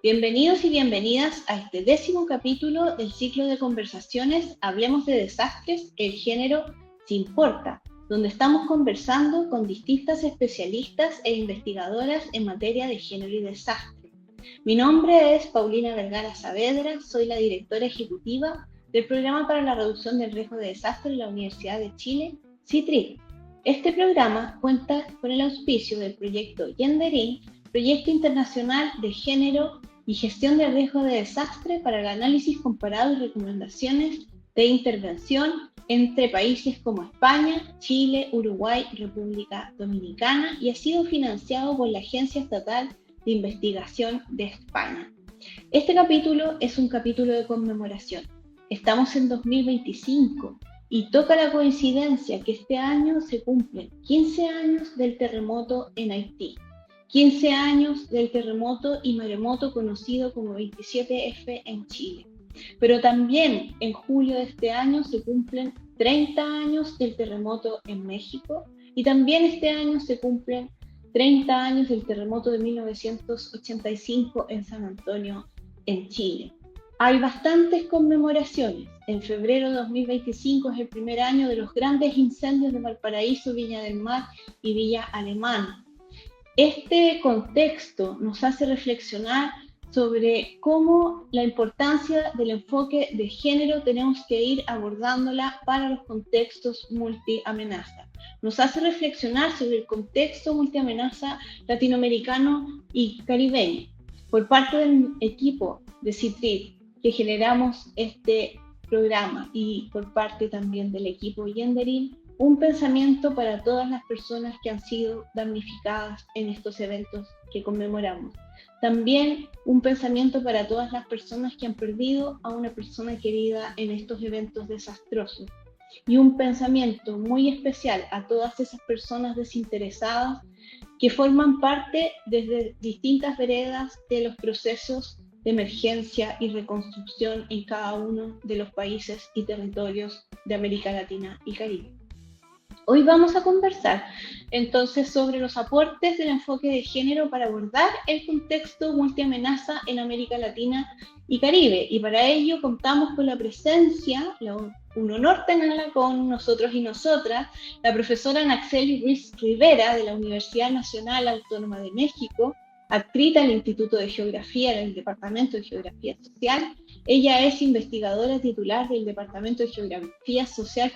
Bienvenidos y bienvenidas a este 10º capítulo del ciclo de conversaciones Hablemos de Desastres, el género se importa, donde estamos conversando con distintas especialistas e investigadoras en materia de género y desastre. Mi nombre es Paulina Vergara Saavedra, soy la directora ejecutiva del Programa para la Reducción del Riesgo de Desastre en la Universidad de Chile, CITRIC. Este programa cuenta con el auspicio del proyecto Genderin, proyecto internacional de género y gestión de riesgo de desastre para el análisis comparado y recomendaciones de intervención entre países como España, Chile, Uruguay y República Dominicana, y ha sido financiado por la Agencia Estatal de Investigación de España. Este capítulo es un capítulo de conmemoración. Estamos en 2025 y toca la coincidencia que este año se cumplen 15 años del terremoto en Haití. 15 años del terremoto y maremoto conocido como 27F en Chile. Pero también en julio de este año se cumplen 30 años del terremoto en México y también este año se cumplen 30 años del terremoto de 1985 en San Antonio, en Chile. Hay bastantes conmemoraciones. En febrero de 2025 es el primer año de los grandes incendios de Valparaíso, Viña del Mar y Villa Alemana. Este contexto nos hace reflexionar sobre cómo la importancia del enfoque de género tenemos que ir abordándola para los contextos multiamenaza. Nos hace reflexionar sobre el contexto multiamenaza latinoamericano y caribeño. Por parte del equipo de CITRIC que generamos este programa y por parte también del equipo Genderin, un pensamiento para todas las personas que han sido damnificadas en estos eventos que conmemoramos. También un pensamiento para todas las personas que han perdido a una persona querida en estos eventos desastrosos. Y un pensamiento muy especial a todas esas personas desinteresadas que forman parte desde distintas veredas de los procesos de emergencia y reconstrucción en cada uno de los países y territorios de América Latina y Caribe. Hoy vamos a conversar entonces sobre los aportes del enfoque de género para abordar el contexto multiamenaza en América Latina y Caribe. Y para ello contamos con la presencia, un honor tenerla con nosotros y nosotras, la profesora Naxeli Ruiz Rivera de la Universidad Nacional Autónoma de México, adscrita al Instituto de Geografía del Departamento de Geografía Social. Ella es investigadora titular del Departamento de Geografía Social,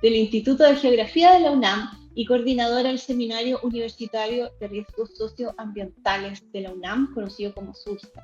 del Instituto de Geografía de la UNAM y coordinadora del Seminario Universitario de Riesgos Socioambientales de la UNAM, conocido como SURSA.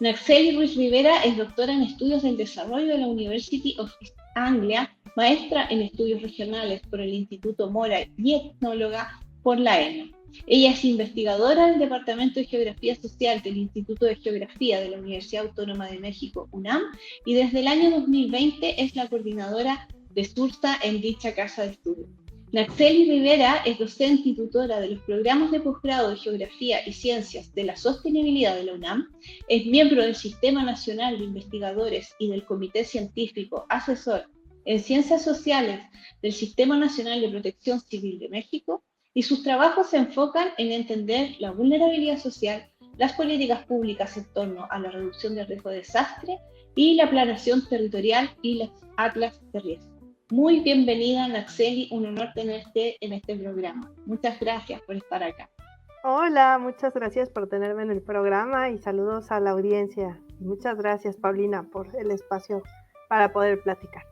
Naxeli Ruiz Rivera es doctora en Estudios del Desarrollo de la University of East Anglia, maestra en Estudios Regionales por el Instituto Mora y etnóloga por la ENA. Ella es investigadora del Departamento de Geografía Social del Instituto de Geografía de la Universidad Autónoma de México, UNAM, y desde el año 2020 es la coordinadora de SURSA en dicha casa de estudio. Naxeli Rivera es docente y tutora de los programas de posgrado de Geografía y Ciencias de la Sostenibilidad de la UNAM, es miembro del Sistema Nacional de Investigadores y del Comité Científico Asesor en Ciencias Sociales del Sistema Nacional de Protección Civil de México, y sus trabajos se enfocan en entender la vulnerabilidad social, las políticas públicas en torno a la reducción del riesgo de desastre y la planeación territorial y los atlas de riesgo. Muy bienvenida, Naxeli, un honor tenerte en este programa. Muchas gracias por estar acá. Hola, muchas gracias por tenerme en el programa y saludos a la audiencia. Muchas gracias, Paulina, por el espacio para poder platicar.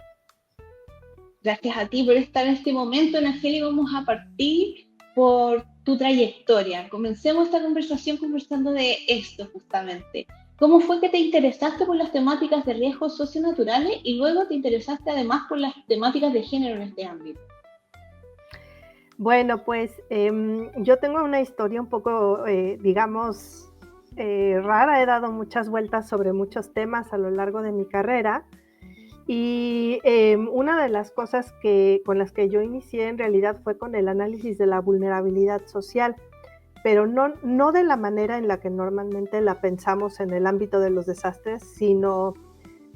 Gracias a ti por estar en este momento, Naxeli. Vamos a partir por tu trayectoria. Comencemos esta conversación conversando de esto justamente. ¿Cómo fue que te interesaste por las temáticas de riesgos socionaturales y luego te interesaste además por las temáticas de género en este ámbito? Bueno, pues yo tengo una historia un poco, rara. He dado muchas vueltas sobre muchos temas a lo largo de mi carrera. Y una de las cosas con las que yo inicié en realidad fue con el análisis de la vulnerabilidad social, pero no de la manera en la que normalmente la pensamos en el ámbito de los desastres, sino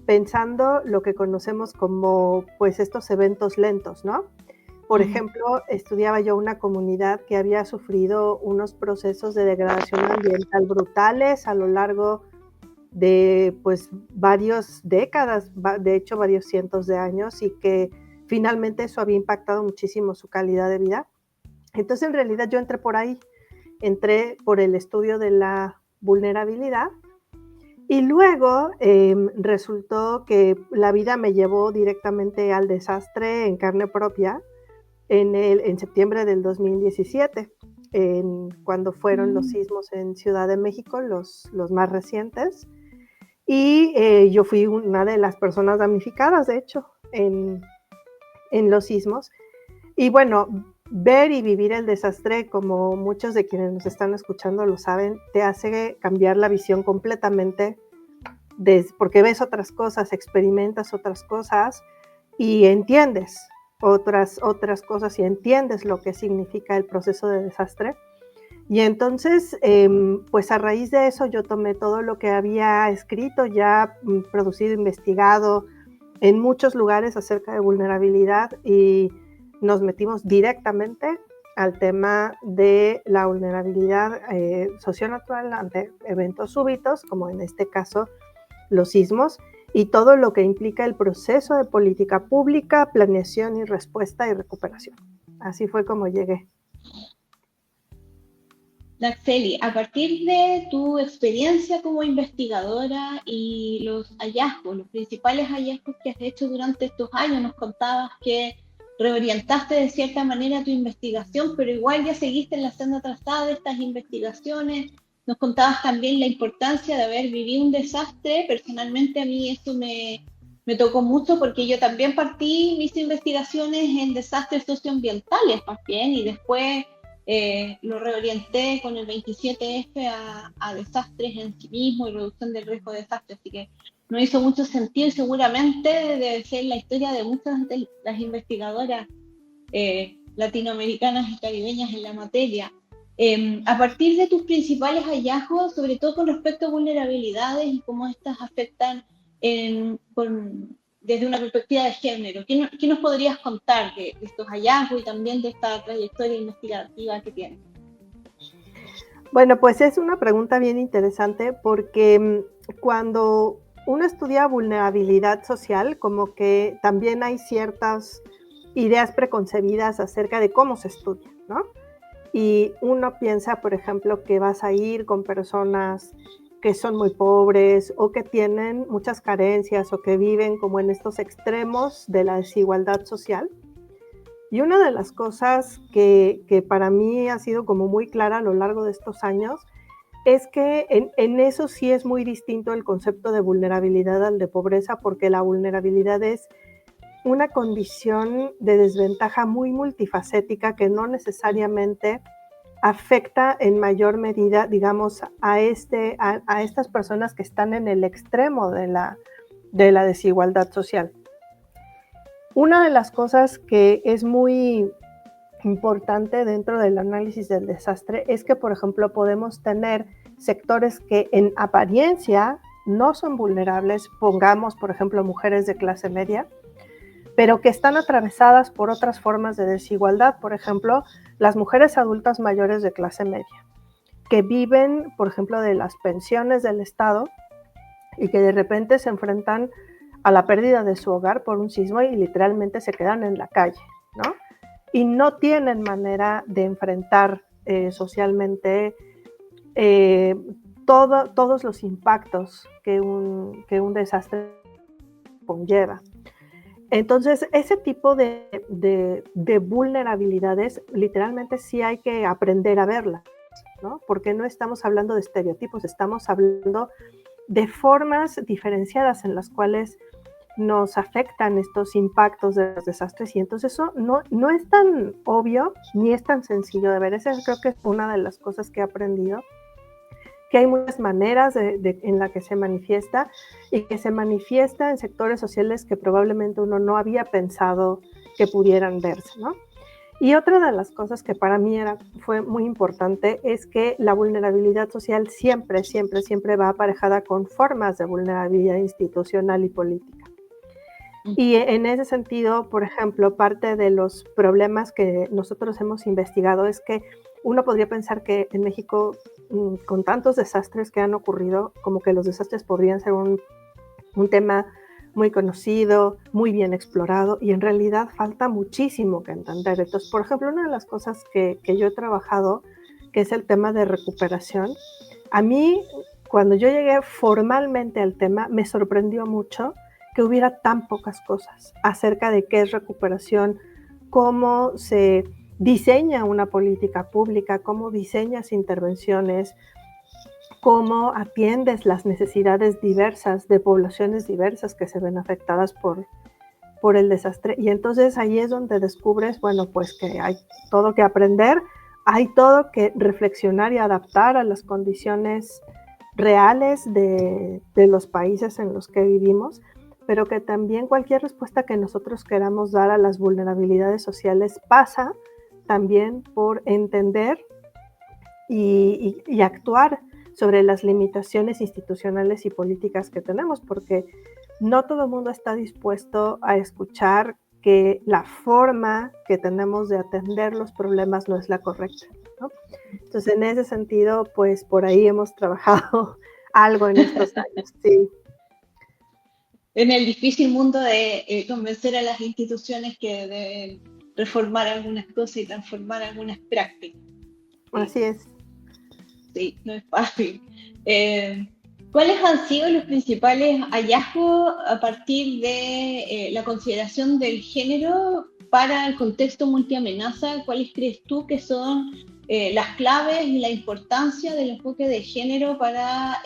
pensando lo que conocemos como pues estos eventos lentos, ¿no? Por ejemplo, estudiaba yo una comunidad que había sufrido unos procesos de degradación ambiental brutales a lo largo de pues varias décadas, de hecho varios cientos de años, y que finalmente eso había impactado muchísimo su calidad de vida. Entonces en realidad yo entré por ahí, entré por el estudio de la vulnerabilidad y luego resultó que la vida me llevó directamente al desastre en carne propia en septiembre del 2017, cuando fueron los sismos en Ciudad de México, los más recientes. Y yo fui una de las personas damnificadas, de hecho, en los sismos. Y bueno, ver y vivir el desastre, como muchos de quienes nos están escuchando lo saben, te hace cambiar la visión completamente, porque ves otras cosas, experimentas otras cosas y entiendes otras cosas y entiendes lo que significa el proceso de desastre. Y entonces, pues a raíz de eso yo tomé todo lo que había escrito, ya producido, investigado en muchos lugares acerca de vulnerabilidad y nos metimos directamente al tema de la vulnerabilidad socionatural ante eventos súbitos, como en este caso los sismos, y todo lo que implica el proceso de política pública, planeación y respuesta y recuperación. Así fue como llegué. Daxeli, a partir de tu experiencia como investigadora y los hallazgos, los principales hallazgos que has hecho durante estos años, nos contabas que reorientaste de cierta manera tu investigación, pero igual ya seguiste en la senda trazada de estas investigaciones. Nos contabas también la importancia de haber vivido un desastre. Personalmente a mí eso me tocó mucho porque yo también partí mis investigaciones en desastres socioambientales más bien y después lo reorienté con el 27F a desastres en sí mismo y reducción del riesgo de desastres, así que no hizo mucho sentido y seguramente debe ser la historia de muchas de las investigadoras latinoamericanas y caribeñas en la materia. A partir de tus principales hallazgos, sobre todo con respecto a vulnerabilidades y cómo estas afectan desde una perspectiva de género, ¿qué nos podrías contar de estos hallazgos y también de esta trayectoria investigativa que tienes? Bueno, pues es una pregunta bien interesante porque cuando uno estudia vulnerabilidad social, como que también hay ciertas ideas preconcebidas acerca de cómo se estudia, ¿no? Y uno piensa, por ejemplo, que vas a ir con personas que son muy pobres o que tienen muchas carencias o que viven como en estos extremos de la desigualdad social. Y una de las cosas que para mí ha sido como muy clara a lo largo de estos años es que en eso sí es muy distinto el concepto de vulnerabilidad al de pobreza, porque la vulnerabilidad es una condición de desventaja muy multifacética que no necesariamente afecta en mayor medida, digamos, a estas personas que están en el extremo de la desigualdad social. Una de las cosas que es muy importante dentro del análisis del desastre es que, por ejemplo, podemos tener sectores que en apariencia no son vulnerables, pongamos, por ejemplo, mujeres de clase media, pero que están atravesadas por otras formas de desigualdad, por ejemplo, las mujeres adultas mayores de clase media, que viven, por ejemplo, de las pensiones del Estado y que de repente se enfrentan a la pérdida de su hogar por un sismo y literalmente se quedan en la calle, ¿no? Y no tienen manera de enfrentar socialmente todos los impactos que un desastre conlleva. Entonces, ese tipo de vulnerabilidades, literalmente sí hay que aprender a verlas, ¿no? Porque no estamos hablando de estereotipos, estamos hablando de formas diferenciadas en las cuales nos afectan estos impactos de los desastres, y entonces eso no es tan obvio ni es tan sencillo de ver. Esa creo que es una de las cosas que he aprendido, que hay muchas maneras en la que se manifiesta y que se manifiesta en sectores sociales que probablemente uno no había pensado que pudieran verse, ¿no? Y otra de las cosas que para mí fue muy importante es que la vulnerabilidad social siempre, siempre, siempre va aparejada con formas de vulnerabilidad institucional y política. Y en ese sentido, por ejemplo, parte de los problemas que nosotros hemos investigado es que uno podría pensar que en México, con tantos desastres que han ocurrido, como que los desastres podrían ser un tema muy conocido, muy bien explorado, y en realidad falta muchísimo que entender. Entonces, por ejemplo, una de las cosas que yo he trabajado, que es el tema de recuperación, a mí, cuando yo llegué formalmente al tema, me sorprendió mucho que hubiera tan pocas cosas acerca de qué es recuperación, cómo se diseña una política pública, cómo diseñas intervenciones, cómo atiendes las necesidades diversas de poblaciones diversas que se ven afectadas por el desastre. Y entonces ahí es donde descubres, bueno, pues que hay todo que aprender, hay todo que reflexionar y adaptar a las condiciones reales de los países en los que vivimos, pero que también cualquier respuesta que nosotros queramos dar a las vulnerabilidades sociales pasa también por entender y actuar sobre las limitaciones institucionales y políticas que tenemos, porque no todo el mundo está dispuesto a escuchar que la forma que tenemos de atender los problemas no es la correcta, ¿no? Entonces, en ese sentido, pues por ahí hemos trabajado algo en estos años, sí. En el difícil mundo de convencer a las instituciones que deben reformar algunas cosas y transformar algunas prácticas. Así es. Sí, no es fácil. ¿Cuáles han sido los principales hallazgos a partir de la consideración del género para el contexto multiamenaza? ¿Cuáles crees tú que son las claves y la importancia del enfoque de género para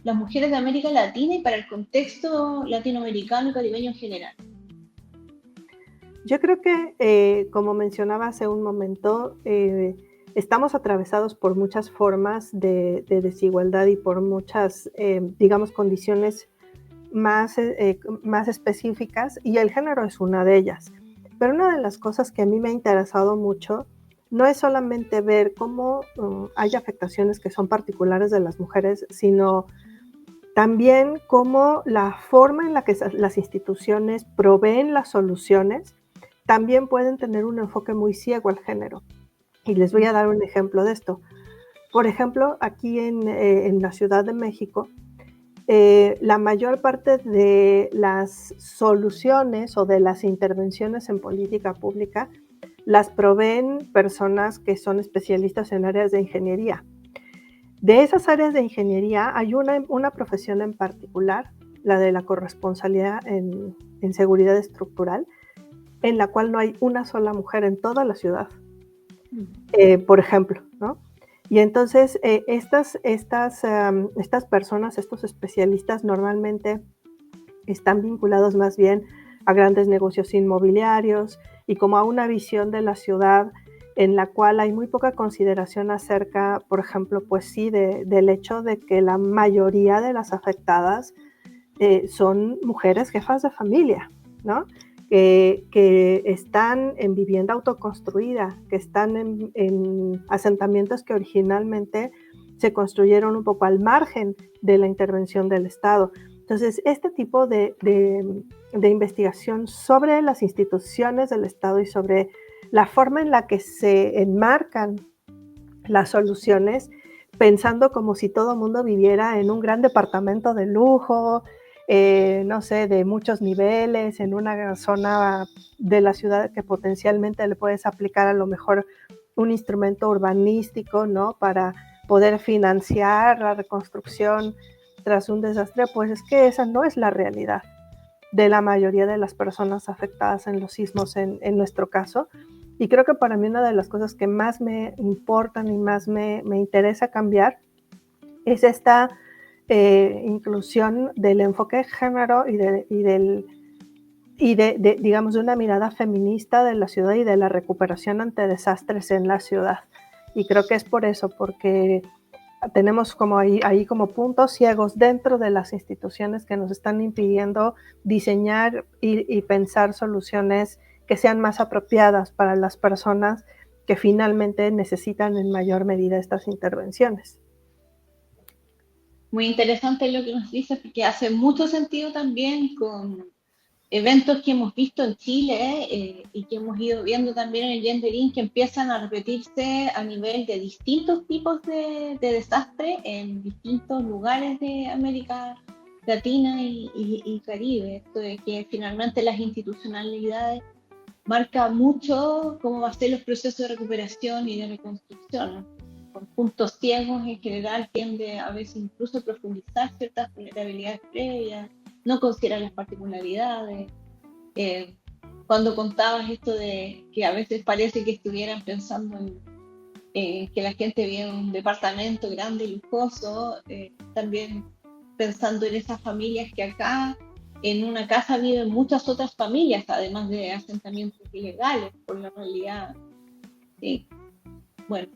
las mujeres de América Latina y para el contexto latinoamericano y caribeño en general? Yo creo que, como mencionaba hace un momento, estamos atravesados por muchas formas de desigualdad y por muchas, digamos, condiciones más específicas, y el género es una de ellas. Pero una de las cosas que a mí me ha interesado mucho no es solamente ver cómo hay afectaciones que son particulares de las mujeres, sino también cómo la forma en la que las instituciones proveen las soluciones también pueden tener un enfoque muy ciego al género. Y les voy a dar un ejemplo de esto. Por ejemplo, aquí en la Ciudad de México, la mayor parte de las soluciones o de las intervenciones en política pública las proveen personas que son especialistas en áreas de ingeniería. De esas áreas de ingeniería hay una profesión en particular, la de la corresponsalía en seguridad estructural, en la cual no hay una sola mujer en toda la ciudad, por ejemplo, ¿no? Y entonces estas personas, estos especialistas normalmente están vinculados más bien a grandes negocios inmobiliarios y como a una visión de la ciudad en la cual hay muy poca consideración acerca, por ejemplo, pues sí, del hecho de que la mayoría de las afectadas son mujeres jefas de familia, ¿no? Que están en vivienda autoconstruida, que están en asentamientos que originalmente se construyeron un poco al margen de la intervención del Estado. Entonces, este tipo de investigación sobre las instituciones del Estado y sobre la forma en la que se enmarcan las soluciones, pensando como si todo el mundo viviera en un gran departamento de lujo, no sé, de muchos niveles, en una zona de la ciudad que potencialmente le puedes aplicar a lo mejor un instrumento urbanístico, ¿no? Para poder financiar la reconstrucción tras un desastre, pues es que esa no es la realidad de la mayoría de las personas afectadas en los sismos en nuestro caso. Y creo que para mí una de las cosas que más me importan y más me interesa cambiar es esta inclusión del enfoque de género y digamos, de una mirada feminista de la ciudad y de la recuperación ante desastres en la ciudad. Y creo que es por eso, porque tenemos como ahí como puntos ciegos dentro de las instituciones que nos están impidiendo diseñar y pensar soluciones que sean más apropiadas para las personas que finalmente necesitan en mayor medida estas intervenciones. Muy interesante lo que nos dices, porque hace mucho sentido también con eventos que hemos visto en Chile y que hemos ido viendo también en el Genderín, que empiezan a repetirse a nivel de distintos tipos de desastre en distintos lugares de América Latina y Caribe. Esto de que finalmente las institucionalidades marca mucho cómo va a ser los procesos de recuperación y de reconstrucción. Con puntos ciegos en general tiende a veces incluso a profundizar ciertas vulnerabilidades previas, no considerar las particularidades. Eh, Cuando contabas esto de que a veces parece que estuvieran pensando en que la gente vive en un departamento grande y lujoso, también pensando en esas familias que acá en una casa viven muchas otras familias, además de asentamientos ilegales, por la realidad. Sí. Bueno,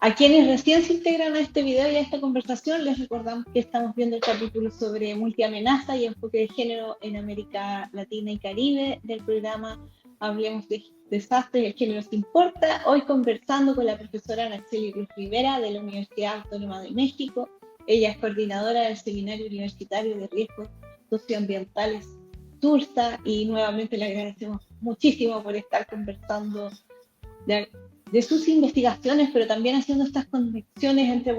a quienes recién se integran a este video y a esta conversación, les recordamos que estamos viendo el capítulo sobre multiamenaza y enfoque de género en América Latina y Caribe del programa Hablemos de Desastres, el género se importa. Hoy conversando con la profesora Natseli Cruz Rivera de la Universidad Autónoma de México. Ella es coordinadora del Seminario Universitario de Riesgos Socioambientales SURSA y nuevamente le agradecemos muchísimo por estar conversando de sus investigaciones, pero también haciendo estas conexiones entre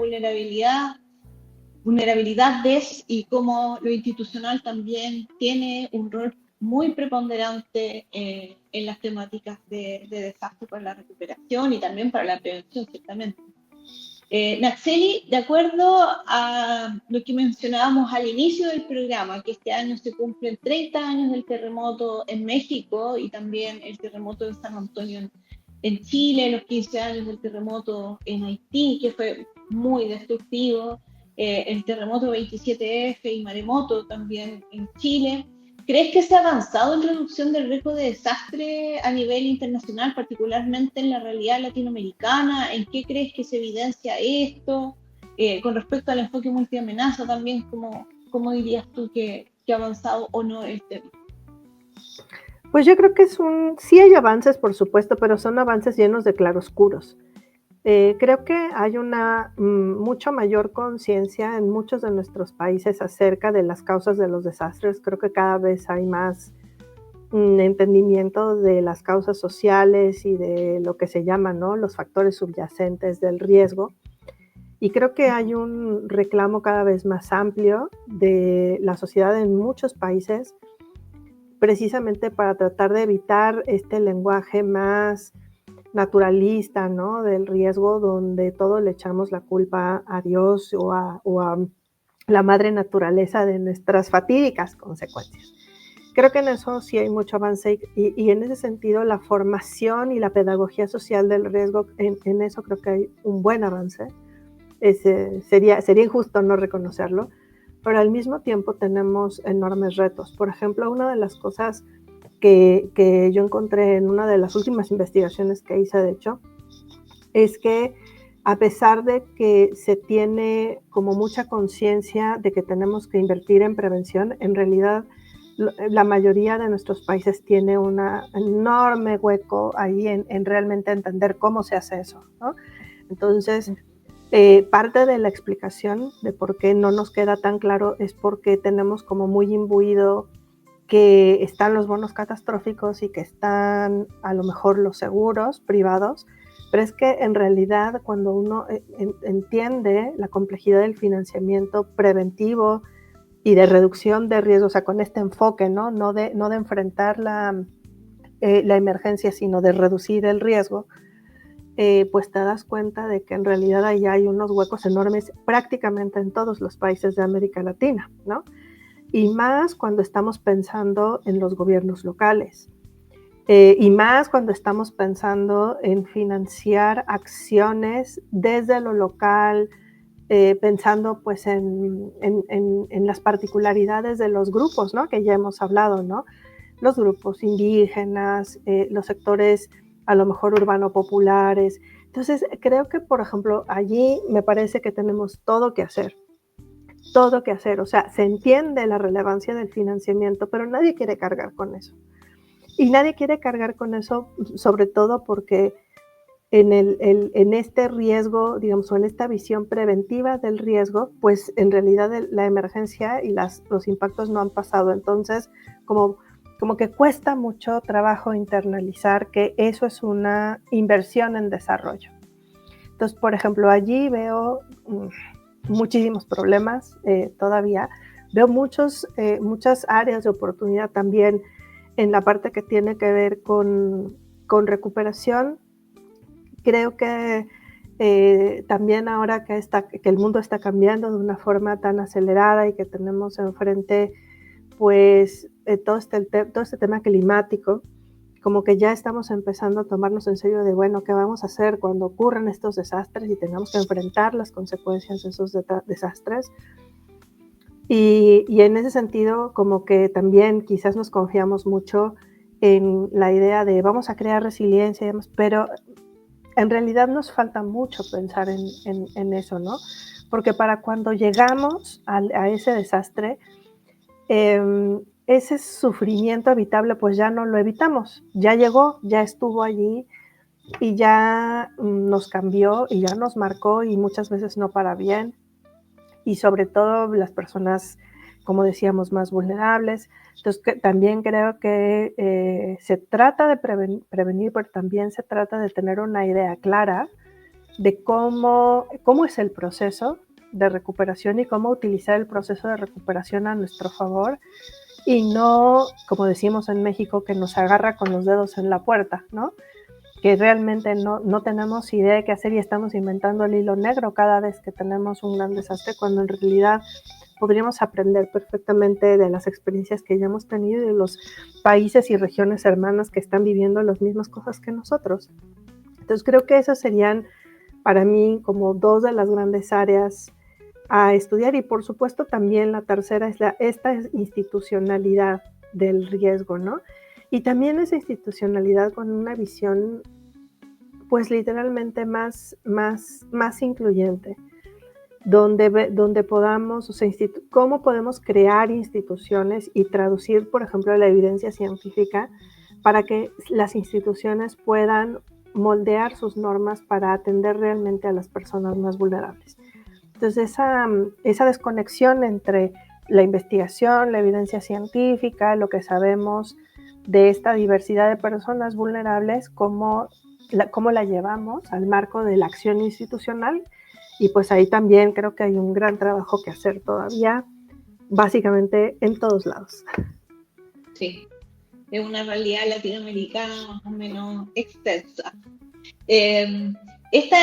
vulnerabilidades y cómo lo institucional también tiene un rol muy preponderante en las temáticas de desastre para la recuperación y también para la prevención, ciertamente. Natseli, de acuerdo a lo que mencionábamos al inicio del programa, que este año se cumplen 30 años del terremoto en México y también el terremoto de San Antonio en Chile, los 15 años del terremoto en Haití, que fue muy destructivo, el terremoto 27F y maremoto también en Chile. ¿Crees que se ha avanzado en reducción del riesgo de desastre a nivel internacional, particularmente en la realidad latinoamericana? ¿En qué crees que se evidencia esto? Con respecto al enfoque multiamenaza también, ¿cómo dirías tú que ha avanzado o no el tema? Pues yo creo que sí hay avances, por supuesto, pero son avances llenos de claroscuros. Creo que hay una mucho mayor conciencia en muchos de nuestros países acerca de las causas de los desastres. Creo que cada vez hay más entendimiento de las causas sociales y de lo que se llama, ¿no?, los factores subyacentes del riesgo. Y creo que hay un reclamo cada vez más amplio de la sociedad en muchos países, precisamente para tratar de evitar este lenguaje más naturalista, ¿no?, del riesgo, donde todo le echamos la culpa a Dios o a la madre naturaleza de nuestras fatídicas consecuencias. Creo que en eso sí hay mucho avance y en ese sentido la formación y la pedagogía social del riesgo, en eso creo que hay un buen avance. Sería injusto no reconocerlo, pero al mismo tiempo tenemos enormes retos. Por ejemplo, una de las cosas que yo encontré en una de las últimas investigaciones que hice, de hecho, es que a pesar de que se tiene como mucha conciencia de que tenemos que invertir en prevención, en realidad la mayoría de nuestros países tiene un enorme hueco ahí en realmente entender cómo se hace eso, ¿no? Entonces, parte de la explicación de por qué no nos queda tan claro es porque tenemos como muy imbuido que están los bonos catastróficos y que están a lo mejor los seguros privados, pero es que en realidad cuando uno entiende la complejidad del financiamiento preventivo y de reducción de riesgos, o sea, con este enfoque, no de enfrentar la emergencia, sino de reducir el riesgo, pues te das cuenta de que en realidad ahí hay unos huecos enormes prácticamente en todos los países de América Latina, ¿no? Y más cuando estamos pensando en los gobiernos locales, y más cuando estamos pensando en financiar acciones desde lo local, pensando pues en las particularidades de los grupos, ¿no?, que ya hemos hablado, ¿no?, los grupos indígenas, los sectores a lo mejor urbano-populares. Entonces, creo que, por ejemplo, allí me parece que tenemos todo que hacer, o sea, se entiende la relevancia del financiamiento, pero nadie quiere cargar con eso. Y nadie quiere cargar con eso, sobre todo porque en este riesgo, digamos, o en esta visión preventiva del riesgo, pues en realidad la emergencia y los impactos no han pasado. Entonces, como que cuesta mucho trabajo internalizar que eso es una inversión en desarrollo. Entonces, por ejemplo, allí veo muchísimos problemas todavía. Veo muchas áreas de oportunidad también en la parte que tiene que ver con recuperación. Creo que también ahora que el mundo está cambiando de una forma tan acelerada y que tenemos enfrente pues todo este tema climático, como que ya estamos empezando a tomarnos en serio de, bueno, ¿qué vamos a hacer cuando ocurran estos desastres y tengamos que enfrentar las consecuencias de esos desastres? Y en ese sentido, como que también quizás nos confiamos mucho en la idea de vamos a crear resiliencia y demás, pero en realidad nos falta mucho pensar en eso, ¿no? Porque para cuando llegamos a ese desastre, ese sufrimiento evitable pues ya no lo evitamos, ya llegó, ya estuvo allí y ya nos cambió y ya nos marcó y muchas veces no para bien, y sobre todo las personas, como decíamos, más vulnerables. Entonces también creo que se trata de prevenir, pero también se trata de tener una idea clara de cómo es el proceso de recuperación y cómo utilizar el proceso de recuperación a nuestro favor, y no, como decimos en México, que nos agarra con los dedos en la puerta, ¿no? Que realmente no tenemos idea de qué hacer y estamos inventando el hilo negro cada vez que tenemos un gran desastre, cuando en realidad podríamos aprender perfectamente de las experiencias que ya hemos tenido y de los países y regiones hermanas que están viviendo las mismas cosas que nosotros. Entonces creo que esas serían para mí como dos de las grandes áreas a estudiar, y por supuesto también la tercera es esta institucionalidad del riesgo, ¿no? Y también esa institucionalidad con una visión pues literalmente más incluyente, donde podamos, o sea, cómo podemos crear instituciones y traducir, por ejemplo, la evidencia científica para que las instituciones puedan moldear sus normas para atender realmente a las personas más vulnerables. Entonces, esa desconexión entre la investigación, la evidencia científica, lo que sabemos de esta diversidad de personas vulnerables, cómo la llevamos al marco de la acción institucional, y pues ahí también creo que hay un gran trabajo que hacer todavía, básicamente en todos lados. Sí, es una realidad latinoamericana más o menos extensa. Esta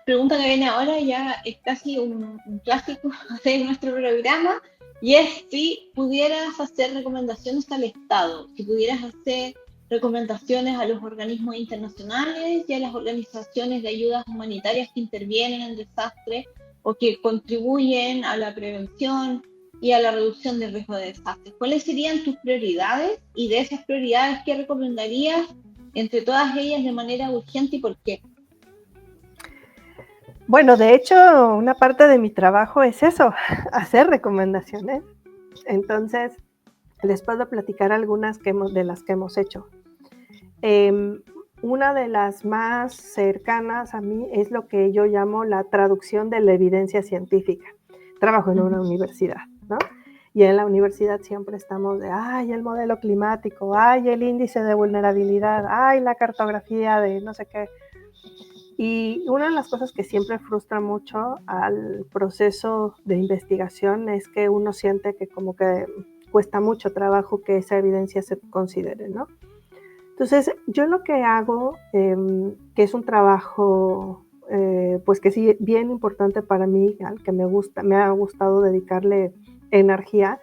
pregunta que viene ahora ya es casi un clásico de nuestro programa, y es si pudieras hacer recomendaciones al Estado, si pudieras hacer recomendaciones a los organismos internacionales y a las organizaciones de ayudas humanitarias que intervienen en desastres o que contribuyen a la prevención y a la reducción del riesgo de desastres. ¿Cuáles serían tus prioridades? Y de esas prioridades, ¿qué recomendarías entre todas ellas de manera urgente y por qué? Bueno, de hecho, una parte de mi trabajo es eso, hacer recomendaciones. Entonces, les puedo platicar algunas de las que hemos hecho. Una de las más cercanas a mí es lo que yo llamo la traducción de la evidencia científica. Trabajo en una universidad, ¿no? Y en la universidad siempre estamos de, ay, el modelo climático, ay, el índice de vulnerabilidad, ay, la cartografía de no sé qué. Y una de las cosas que siempre frustra mucho al proceso de investigación es que uno siente que como que cuesta mucho trabajo que esa evidencia se considere, ¿no? Entonces, yo lo que hago, que es un trabajo, pues que sí, bien importante para mí, al que me ha gustado dedicarle energía,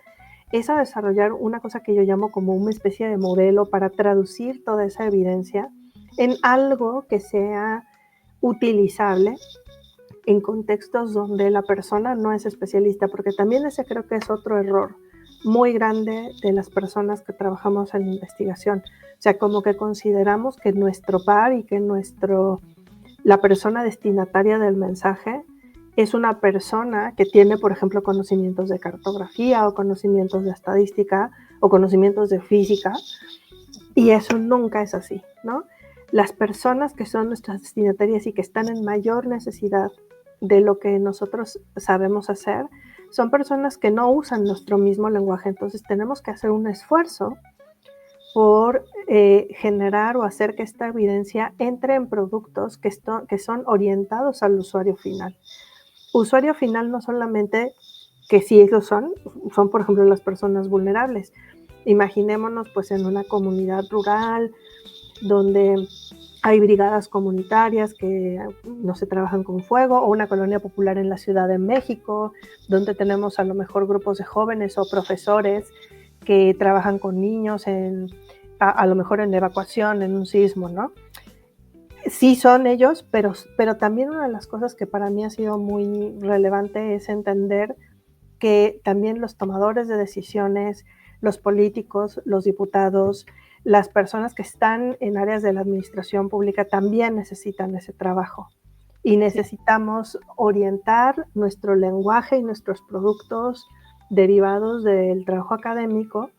es a desarrollar una cosa que yo llamo como una especie de modelo para traducir toda esa evidencia en algo que sea utilizable en contextos donde la persona no es especialista, porque también ese creo que es otro error muy grande de las personas que trabajamos en investigación. O sea, como que consideramos que nuestro par y que la persona destinataria del mensaje es una persona que tiene, por ejemplo, conocimientos de cartografía o conocimientos de estadística o conocimientos de física, Y eso nunca es así, ¿no? Las personas que son nuestras destinatarias y que están en mayor necesidad de lo que nosotros sabemos hacer, son personas que no usan nuestro mismo lenguaje. Entonces tenemos que hacer un esfuerzo por generar o hacer que esta evidencia entre en productos que son orientados al usuario final. Usuario final no solamente que sí ellos son por ejemplo las personas vulnerables. Imaginémonos pues en una comunidad rural donde hay brigadas comunitarias que no se trabajan con fuego, o una colonia popular en la Ciudad de México, donde tenemos a lo mejor grupos de jóvenes o profesores que trabajan con niños a lo mejor en evacuación, en un sismo, ¿no? Sí son ellos, pero también una de las cosas que para mí ha sido muy relevante es entender que también los tomadores de decisiones, los políticos, los diputados, las personas que están en áreas de la administración pública también necesitan ese trabajo. Y necesitamos orientar nuestro lenguaje y nuestros productos derivados del trabajo académico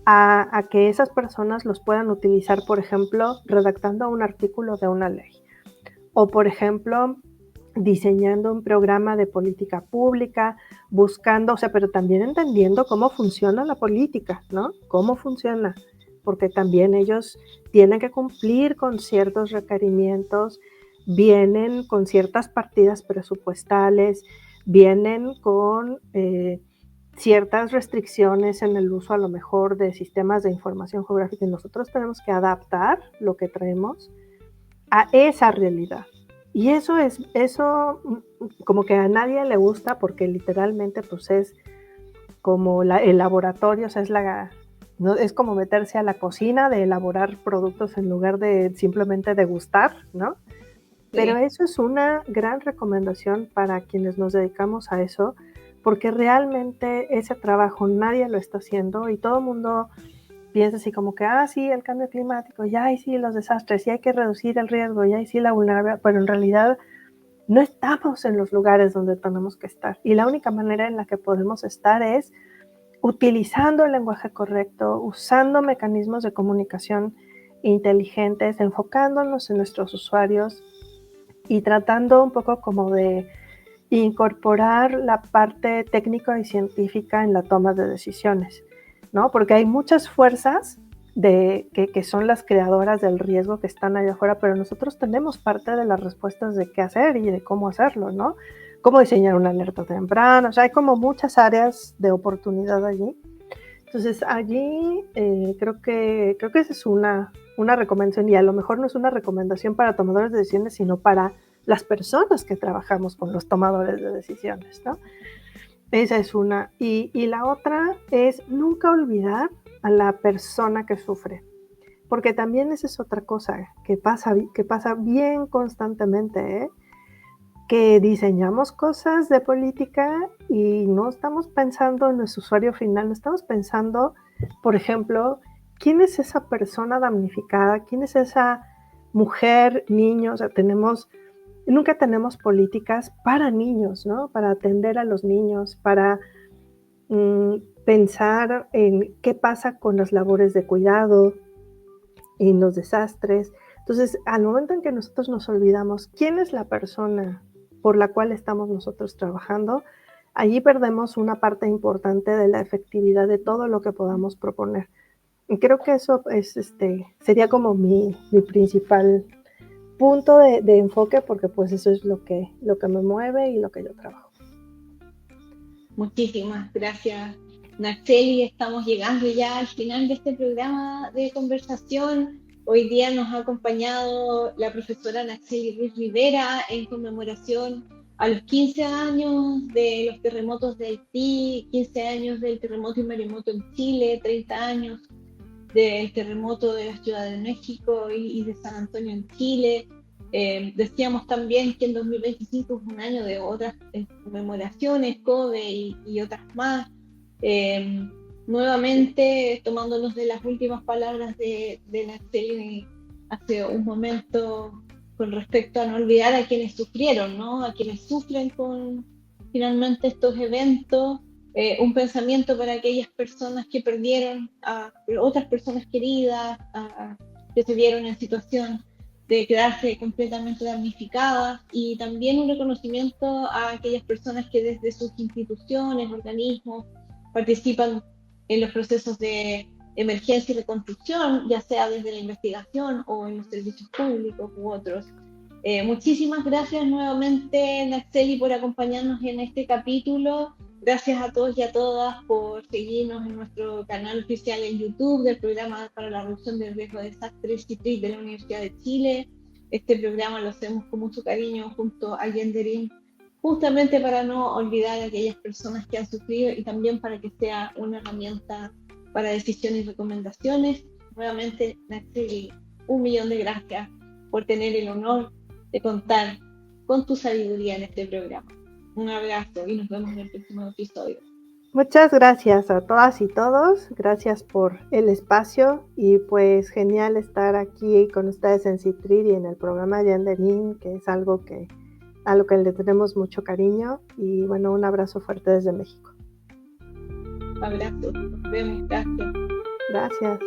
a que esas personas los puedan utilizar, por ejemplo, redactando un artículo de una ley. O, por ejemplo, diseñando un programa de política pública, buscando, o sea, pero también entendiendo cómo funciona la política, ¿no? Cómo funciona, porque también ellos tienen que cumplir con ciertos requerimientos, vienen con ciertas partidas presupuestales, vienen con ciertas restricciones en el uso a lo mejor de sistemas de información geográfica y nosotros tenemos que adaptar lo que traemos a esa realidad. Y eso como que a nadie le gusta porque literalmente pues es como el laboratorio, o sea, ¿no? Es como meterse a la cocina de elaborar productos en lugar de simplemente degustar, ¿no? Sí. Pero eso es una gran recomendación para quienes nos dedicamos a eso, porque realmente ese trabajo nadie lo está haciendo y todo el mundo piensa así como que, sí, el cambio climático, ya y sí, los desastres, ya hay que reducir el riesgo, ya y sí, la vulnerabilidad, pero en realidad no estamos en los lugares donde tenemos que estar. Y la única manera en la que podemos estar es utilizando el lenguaje correcto, usando mecanismos de comunicación inteligentes, enfocándonos en nuestros usuarios y tratando un poco como de incorporar la parte técnica y científica en la toma de decisiones, ¿no? Porque hay muchas fuerzas que son las creadoras del riesgo que están allá afuera, pero nosotros tenemos parte de las respuestas de qué hacer y de cómo hacerlo, ¿no? Cómo diseñar una alerta temprana, o sea, hay como muchas áreas de oportunidad allí. Entonces, allí creo que esa es una recomendación, y a lo mejor no es una recomendación para tomadores de decisiones, sino para las personas que trabajamos con los tomadores de decisiones, ¿no? Esa es una. Y la otra es nunca olvidar a la persona que sufre, porque también esa es otra cosa que pasa bien constantemente, ¿eh? Que diseñamos cosas de política y no estamos pensando en nuestro usuario final, no estamos pensando, por ejemplo, ¿quién es esa persona damnificada? ¿Quién es esa mujer, niño? O sea, nunca tenemos políticas para niños, ¿no? Para atender a los niños, para pensar en qué pasa con las labores de cuidado, en los desastres. Entonces, al momento en que nosotros nos olvidamos quién es la persona por la cual estamos nosotros trabajando, allí perdemos una parte importante de la efectividad de todo lo que podamos proponer. Y creo que eso sería como mi principal punto de enfoque, porque pues eso es lo que me mueve y lo que yo trabajo. Muchísimas gracias, Nacheli. Estamos llegando ya al final de este programa de conversación. Hoy día nos ha acompañado la profesora Nacheli Ruiz Rivera en conmemoración a los 15 años de los terremotos de Haití, 15 años del terremoto y maremoto en Chile, 30 años del terremoto de la Ciudad de México y de San Antonio en Chile. Decíamos también que en 2025 es un año de otras conmemoraciones, CODE y otras más. Nuevamente, tomándonos de las últimas palabras de Nacheli hace un momento con respecto a no olvidar a quienes sufrieron, ¿no? A quienes sufren con finalmente estos eventos. un pensamiento para aquellas personas que perdieron a otras personas queridas, que se vieron en situación de quedarse completamente damnificadas, y también un reconocimiento a aquellas personas que desde sus instituciones, organismos, participan en los procesos de emergencia y reconstrucción, ya sea desde la investigación o en los servicios públicos u otros. Muchísimas gracias nuevamente, Naxeli, por acompañarnos en este capítulo. Gracias a todos y a todas por seguirnos en nuestro canal oficial en YouTube del Programa para la Reducción del Riesgo de Desastres CITRIS de la Universidad de Chile. Este programa lo hacemos con mucho cariño junto a Genderim, justamente para no olvidar a aquellas personas que han sufrido y también para que sea una herramienta para decisiones y recomendaciones. Nuevamente, Naxeli, 1.000.000 de gracias por tener el honor de contar con tu sabiduría en este programa. Un abrazo y nos vemos en el próximo episodio. Muchas gracias a todas y todos, gracias por el espacio y pues genial estar aquí con ustedes en CITRIR y en el programa Genderim, que es algo a lo que le tenemos mucho cariño, y bueno, un abrazo fuerte desde México. Un abrazo, nos vemos, gracias. Gracias.